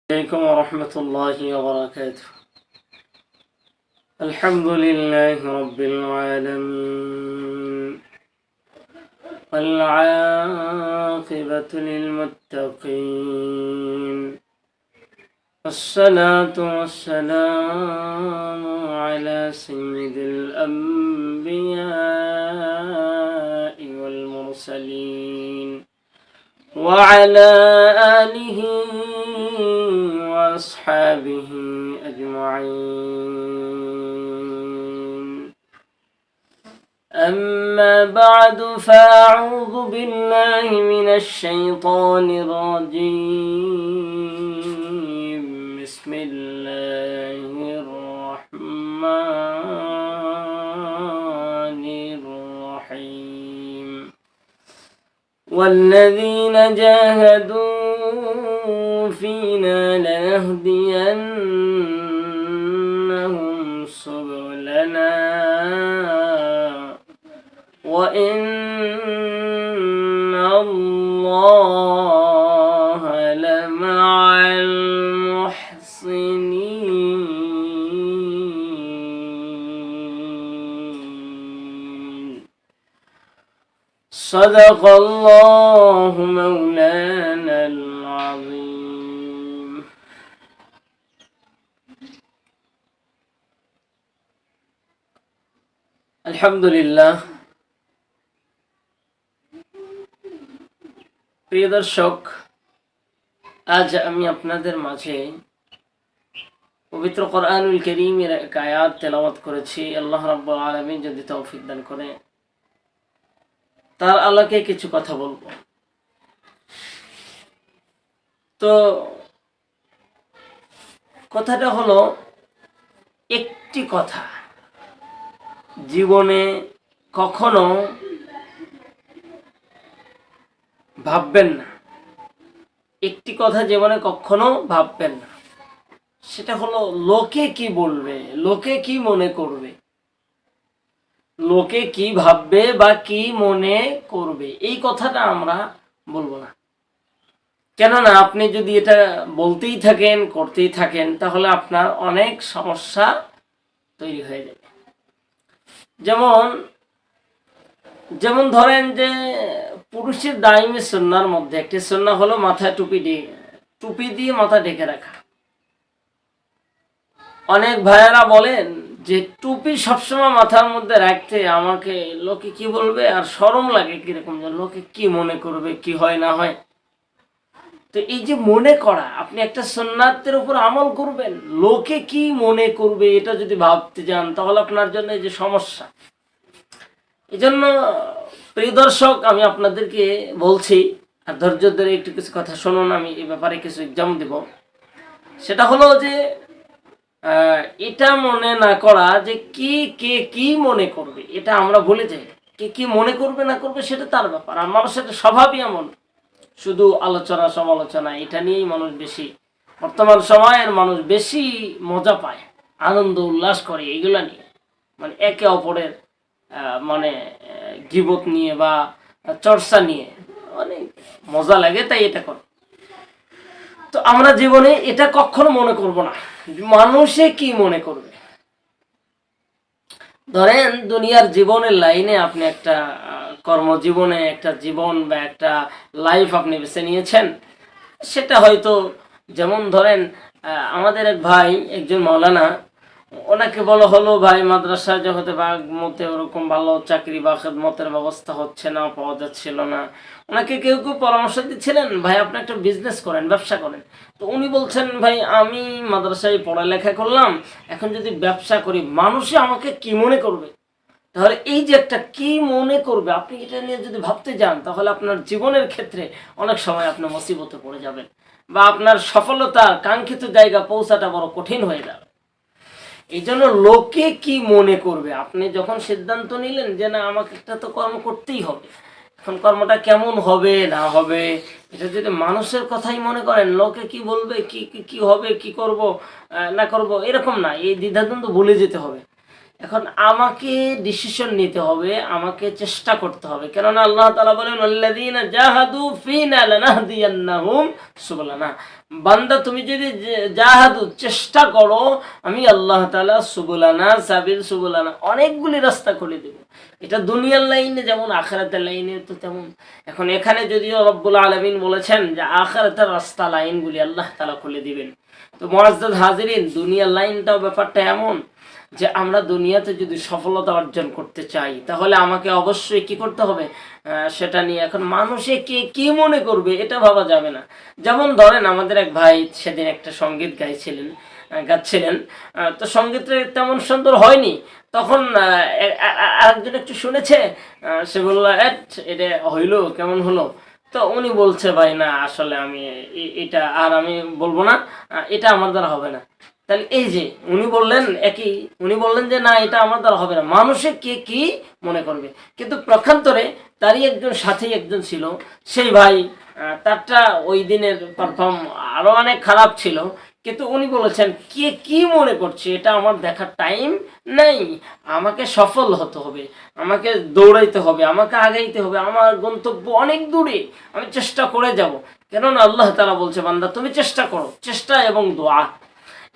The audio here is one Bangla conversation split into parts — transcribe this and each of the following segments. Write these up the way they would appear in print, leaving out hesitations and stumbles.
عليكم ورحمة الله وبركاته. الحمد لله رب العالمين والعاقبة للمتقين والصلاة والسلام على سيد الأنبياء والمرسلين وعلى آله وأصحابه أجمعين. أما بعد فأعوذ بالله من الشيطان الرجيم. بسم الله الرحمن الرحيم. والذين جاهدوا فينا لنهدينهم سبلنا وإن الله لمع المحسنين. صدق الله مولانا العظيم. আলহামদুলিল্লাহ। প্রিয় দর্শক, আজ আমি আপনাদের মাঝে পবিত্র কোরআনুল কারীমের এক আয়াত তেলাওয়াত করেছি। আল্লাহ রাব্বুল আলামিন যদি তৌফিক দান করে তার আলোকে কিছু কথা বলবো। তো কথাটা হলো, একটি কথা জীবনে কখনো ভাববেন না, একটি কথা জীবনে কখনো ভাববেন না, সেটা হলো লোকে কি বলবে, লোকে কি মনে করবে, লোকে কি ভাববে বা কি মনে করবে, এই কথাটা আমরা বলবো না। কেননা আপনি যদি এটা বলতেই থাকেন, করতেই থাকেন, তাহলে আপনার অনেক সমস্যা তৈরি হয়ে যাবে। যেমন ধরেন যে পুরুষের দাইমি সুন্নার মধ্যে একটি সুন্নাহ হলো মাথায় টুপি দিয়ে মাথা ঢেকে রাখা। অনেক ভাইয়েরা বলেন যে টুপি সবসময় মাথার মধ্যে রাখতে আমাকে লোকে কি বলবে, আর শরম লাগে কিরকম, যে লোকে কি মনে করবে, কি হয় না হয়। তো এই যে মনে করা, আপনি একটা সুন্নাতের উপর আমল করবেন, লোকে কি মনে করবে এটা যদি ভাবতে যান তাহলে আপনার জন্য এই যে সমস্যা। এই জন্য প্রিয় দর্শক, আমি আপনাদেরকে বলছি, আর ধৈর্য ধরে একটু কিছু কথা শুনুন। আমি এই ব্যাপারে কিছু এক্সাম দেব। সেটা হলো যে এটা মনে না করা যে কে কি মনে করবে, এটা আমরা ভুলে যাই। কে কি মনে করবে না করবে সেটা তার ব্যাপার। আর মানুষের স্বভাবই এমন, শুধু আলোচনা সমালোচনা এটা নিয়েই মানুষ বেশি, বর্তমান সময়ের মানুষ বেশি মজা পায়, আনন্দ উল্লাস করে এগুলা নিয়ে, মানে একে অপরের গীবত নিয়ে বা চর্চা নিয়ে অনেক মজা লাগে, তাই এটা করে। তো আমরা জীবনে এটা কখনো মনে করব না মানুষে কি মনে করবে। ধরেন দুনিয়ার জীবনের লাইনে আপনি একটা কর্মজীবনে একটা জীবন বা একটা লাইফ আপনি বেছে নিয়েছেন। সেটা হয়তো যেমন ধরেন আমাদের এক ভাই, একজন মাওলানা, ওনাকে বলা হলো ভাই মাদ্রাসা জগতে বা মতে ওরকম ভালো চাকরি বা খেদমতের ব্যবস্থা হচ্ছে না, পাওয়া যাচ্ছিল না। ওনাকে কেউ পরামর্শ দিচ্ছিলেন, ভাই আপনি একটা বিজনেস করেন, ব্যবসা করেন। তো উনি বলছেন, ভাই আমি মাদ্রাসায় পড়ালেখা করলাম, এখন যদি ব্যবসা করি মানুষে আমাকে কি মনে করবে। তাহলে এই যে একটা কি মনে করবে, আপনি এটা নিয়ে যদি ভাবতে যান তাহলে আপনার জীবনের ক্ষেত্রে অনেক সময় আপনি মুসিবতে পড়ে যাবেন, বা আপনার সফলতার কাঙ্ক্ষিত জায়গা পৌঁছাটা বড় কঠিন হয়ে যাবে। এই জন্য লোকে কি মনে করবে, আপনি যখন সিদ্ধান্ত নিলেন যে না আমাকে একটা তো কর্ম করতেই হবে, এখন কর্মটা কেমন হবে না হবে এটা যদি মানুষের কথাই মনে করেন, লোকে কি বলবে, কি কি হবে, কি করব না করব, এরকম না, এই দ্বিধাদ্বন্দ্ব ভুলে যেতে হবে। এখন আমাকে ডিসিশন নিতে হবে, আমাকে চেষ্টা করতে হবে, কেননা আল্লাহ তাআলা বলেন আল্লাযীনা জাহাদু ফীনা লানাহদিয়ান্নাহুম সুবুলানা। বান্দা তুমি যদি জাহাদু চেষ্টা করো, আমি আল্লাহ তাআলা সুবুলানা সাবিল সুবুলানা অনেকগুলি রাস্তা খুলে দেব। এটা দুনিয়ার লাইনে যেমন আখিরাতের লাইনে তো তেমন। এখন এখানে যদিও রব্বুল আলামিন বলেছেন যে আখিরাতের রাস্তা লাইনগুলি আল্লাহ তাআলা খুলে দিবেন। তো মুআজ্জাজ হাজিরিন, দুনিয়ার লাইনটাও ব্যাপারটা এমন যে আমরা দুনিয়াতে যদি সফলতা অর্জন করতে চাই তাহলে আমাকে অবশ্যই কি করতে হবে সেটা নিয়ে এখন মানুষে কে কি মনে করবে এটা ভাবা যাবে না। যেমন ধরেন আমাদের এক ভাই সেদিন একটা সঙ্গীত গাচ্ছিলেন, তো সঙ্গীতটা তেমন সুন্দর হয়নি। তখন আরেকজন একটু শুনেছে, সে বললো এটা হইলো কেমন হলো। তো উনি বলছে ভাই না আসলে আমি এটা আর আমি বলবো না, এটা আমার দ্বারা হবে না। তাহলে এই যে উনি বললেন যে না এটা আমার দ্বারা হবে না, মানুষে কে কি মনে করবে। কিন্তু প্রক্ষান্তরে তারই একজন সাথী একজন ছিল, সেই ভাই তারটা ওই দিনের পারফর্ম আরো অনেক খারাপ ছিল, কিন্তু উনি বলেছেন কে কি মনে করছে এটা আমার দেখার টাইম নেই, আমাকে সফল হতে হবে, আমাকে দৌড়াইতে হবে, আমাকে আগাইতে হবে, আমার গন্তব্য অনেক দূরে, আমি চেষ্টা করে যাব। কেননা আল্লাহ তাআলা বলছে বান্দা তুমি চেষ্টা করো, চেষ্টা এবং দোয়া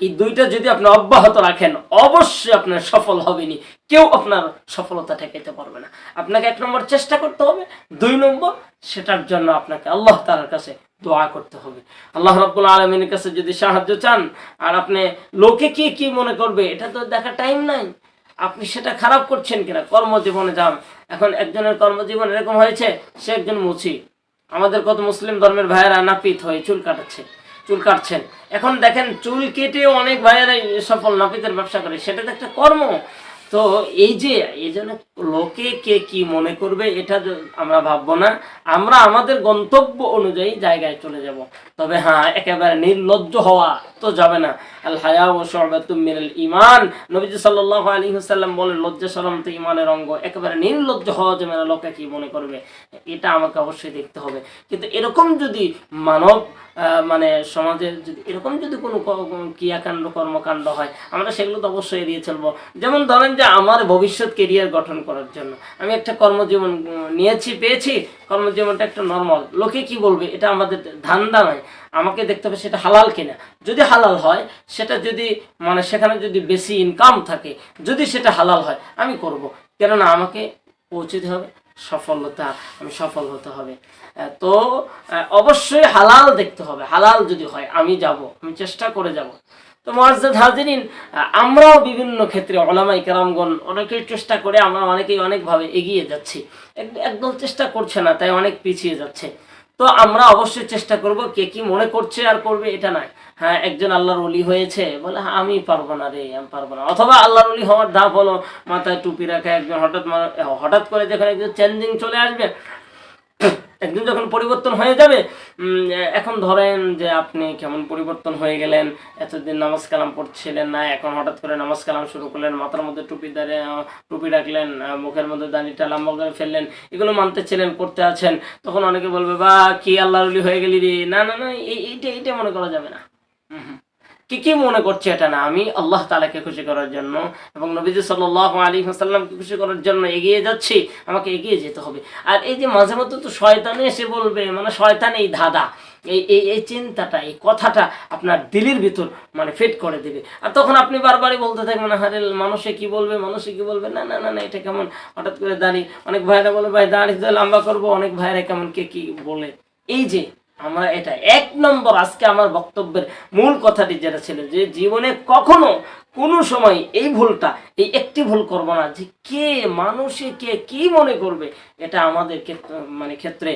এই দুইটা যদি আপনি অব্যাহত রাখেন অবশ্যই আপনার সফল হবেনি, কেউ আপনার সফলতা ঠেকাইতে পারবে না। আপনাকে 1 নম্বর চেষ্টা করতে হবে, 2 নম্বর সেটার জন্য আপনাকে আল্লাহ তাআলার কাছে দোয়া করতে হবে। আল্লাহ রাব্বুল আলামিনের কাছে যদি সাহায্য চান, আর আপনি লোকে কি কি মনে করবে এটা তো দেখার টাইম নাই, আপনি সেটা খারাপ করছেন কিনা। কর্মজীবনে যান, এখন একজনের কর্মজীবন এরকম হয়েছে, সে একজন মুচি, আমাদের কত মুসলিম ধর্মের ভাইয়েরা নাপিত হয়ে চুল কাটছেন। এখন দেখেন চুল কেটেও অনেক ভাইয়েরাই সফল নাপিতের ব্যবসা করে, সেটা তো একটা কর্ম। তো এই জন্য লোকে কে কি মনে করবে এটা আমরা ভাববো না, আমরা আমাদের গন্তব্য অনুযায়ী জায়গায় চলে যাব। তবে হ্যাঁ, একেবারে নির্লজ্জ হওয়া তো যাবে না। আল হায়া ওয়া শু'বাতুম মিনাল ঈমান, নবীজি সাল্লাল্লাহু আলাইহি ওয়াসাল্লাম বলেন লজ্জা শরম তো ঈমানের অঙ্গ। একেবারে নির্লজ্জ হওয়া যাবে না, লোকে কি মনে করবে এটা আমাকে অবশ্যই দেখতে হবে। কিন্তু এরকম যদি মানব মানে সমাজের যদি এরকম যদি কোনো ক্রিয়াকাণ্ড কর্মকাণ্ড হয়, আমরা সেগুলো তো অবশ্যই এড়িয়ে চলবো। যেমন ধরেন যে আমার ভবিষ্যৎ কেরিয়ার গঠন করার জন্য আমি একটা কর্মজীবন পেয়েছি, কর্মজীবনটা একটা নর্মাল, লোকে কি বলবে এটা আমাদের ধান্দা নয়, আমাকে দেখতে হবে সেটা হালাল কিনা। যদি হালাল হয়, সেটা যদি মানে সেখানে যদি বেশি ইনকাম থাকে, যদি সেটা হালাল হয় আমি করব, কেননা আমাকে পৌঁছতে হবে সফলতা, আমি সফল হতে হবে। তো অবশ্যই হালাল দেখতে হবে, হালাল যদি হয় আমি চেষ্টা করে যাব। তো মুআজ্জাজ হাজিরিন, আমরাও বিভিন্ন ক্ষেত্রে উলামায়ে কেরামগণ অনেকেই চেষ্টা করে, আমরা অনেকেই অনেকভাবে এগিয়ে যাচ্ছি, একদম চেষ্টা করছে না তাই অনেক পিছিয়ে যাচ্ছে। তো আমরা অবশ্যই চেষ্টা করব, কে কি মনে করছে আর করবে এটা নয়। হ্যাঁ, একজন আল্লাহর ওলি হয়েছে বলে আমি পারবো না রে, আমি পারবো না, অথবা আল্লাহর ওলি হওয়ার ধাপ হলো মাথায় টুপি রাখা একজন, হঠাৎ করে যখন একজন চেঞ্জিং চলে আসবে, একদিন যখন পরিবর্তন হয়ে যাবে। এখন ধরেন যে আপনি কেমন পরিবর্তন হয়ে গেলেন, এতদিন নামাজ কালাম পড়ছিলেন না, এখন হঠাৎ করে নামাজ কালাম শুরু করলেন, মাথার মধ্যে টুপি রাখলেন, মুখের মধ্যে দাড়িটা লম্বা করে ফেললেন, এগুলো মানতেছিলেন, করতে আছেন, তখন অনেকে বলবে বা কি আল্লাহর ওলি হয়ে গেলি রে। না না না, এইটা মনে করা যাবে না। কি মনে করছে এটা না, আমি আল্লাহ তাআলাকে খুশি করার জন্য এবং নবীজি সাল্লাল্লাহু আলাইহি ওয়াসাল্লামকে খুশি করার জন্য এগিয়ে যাচ্ছি, আমাকে এগিয়ে যেতে হবে। আর এই যে মাঝে মধ্যে তো শয়তান এসে বলবে, মানে শয়তান এই ধাঁধা, এই চিন্তাটা, এই কথাটা আপনার দিলের ভিতর মানে ফিট করে দিবে, আর তখন আপনি বারবারই বলতে থাকবেন আরে মানুষে কি বলবে, না না না না এটা কেমন হঠাৎ করে দাঁড়ি, অনেক ভাইরা বলে ভাই দাঁড়ি লম্বা করবো, অনেক ভাইরা কেমন কে কি বলে। এই যে আমরা এটা 1 নম্বর আজকে আমার বক্তব্যের মূল কথাটি যেটা ছিল যে জীবনে কখনো কোনো সময় এই ভুলটা, এই একটি ভুল করব না যে কে মানুষে কে কি মনে করবে। এটা আমাদের ক্ষেত্রে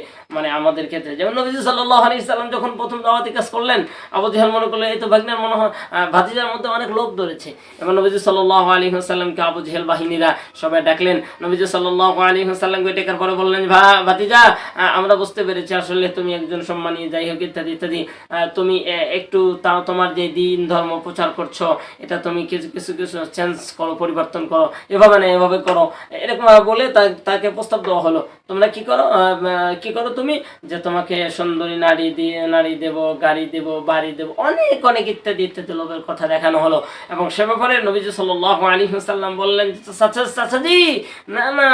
আমাদের ক্ষেত্রে যেমন নবীজি সাল্লাল্লাহু আলাইহি সাল্লাম যখন প্রথম দাওয়াতি কাজ করলেন, আবু জেহেল মনে করলো এই তো ভাগ্নের মনে হয় ভাতিজার মধ্যে অনেক লোভ ধরেছে, এবং নবীজি সাল্লাল্লাহু আলাইহি ওয়াসাল্লামকে আবু জেহেল বাহিনীরা সবাই ডাকলেন। নবীজি সাল্লাল্লাহু আলাইহি ওয়াসাল্লামকে ডেকার পরে বললেন ভাতিজা, আমরা বুঝতে পেরেছি আসলে তুমি একজন সম্মানিত বানিয়ে যাই হোক ইত্যাদি ইত্যাদি, তুমি একটু তাও তোমার যে দিন ধর্ম প্রচার করছো এটা তুমি কিছু কিছু কিছু চেঞ্জ করো, পরিবর্তন করো, এভাবে না এভাবে করো, এরকম বলে তাকে প্রস্তাব দেওয়া হলো। তোমরা কি করো তুমি, যে তোমাকে সুন্দরী নারী দেব, গাড়ি দেব, বাড়ি দেব, অনেক অনেক ইত্যাদি ইত্যাদি লোভের কথা দেখানো হলো। এবং সে ব্যাপারে নবীজি সাল্লাল্লাহু আলাইহি ওয়াসাল্লাম বললেন, চাচাজি না না,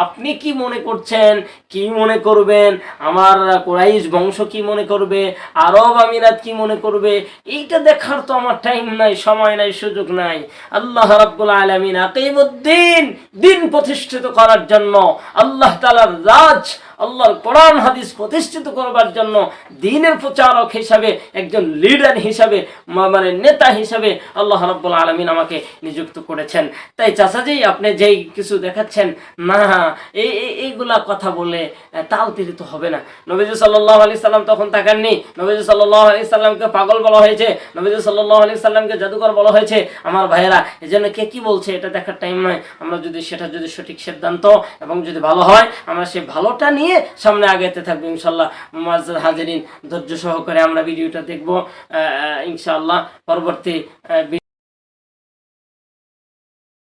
আপনি কি মনে করছেন, কি মনে করবেন, আমার কুরাইশ বংশ কি মনে করবে, আরব আমিরাত কি মনে করবে, এইটা দেখার তো আমার টাইম নাই, সময় নাই, সুযোগ নাই। আল্লাহ রাব্বুল আলামিন আকিমুদ্দিন, দিন প্রতিষ্ঠিত করার জন্য, আল্লাহ তাআলার রাজ, আল্লাহর কোরআন হাদিস প্রতিষ্ঠিত করবার জন্য, দ্বীনের প্রচারক হিসাবে, একজন লিডার হিসাবে, মানে নেতা হিসাবে আল্লাহ রাব্বুল আলামিন আমাকে নিযুক্ত করেছেন। তাই চাচাজি আপনি যেই কিছু দেখাচ্ছেন না, এইগুলা কথা বলে তাও তিরিত হবে না। নবীজি সাল্লাল্লাহু আলাইহি সাল্লাম তখন তাকাননি। নবীজি সাল্লাল্লাহু আলাইহি সাল্লামকে পাগল বলা হয়েছে, নবীজি সাল্লাল্লাহু আলাইহি সাল্লামকে জাদুকর বলা হয়েছে। আমার ভাইয়েরা, এজন্য কে কি বলছে এটা দেখার টাইম নয়। আমরা যদি সঠিক সিদ্ধান্ত এবং যদি ভালো হয়, আমরা সেই ভালোটা নিয়ে সামনে আগাতে থাকবো ইনশাআল্লাহ। মুআজ্জাজ হাজিরিন, ধৈর্য সহকারে আমরা ভিডিওটা দেখবো ইনশাআল্লাহ। পরবর্তী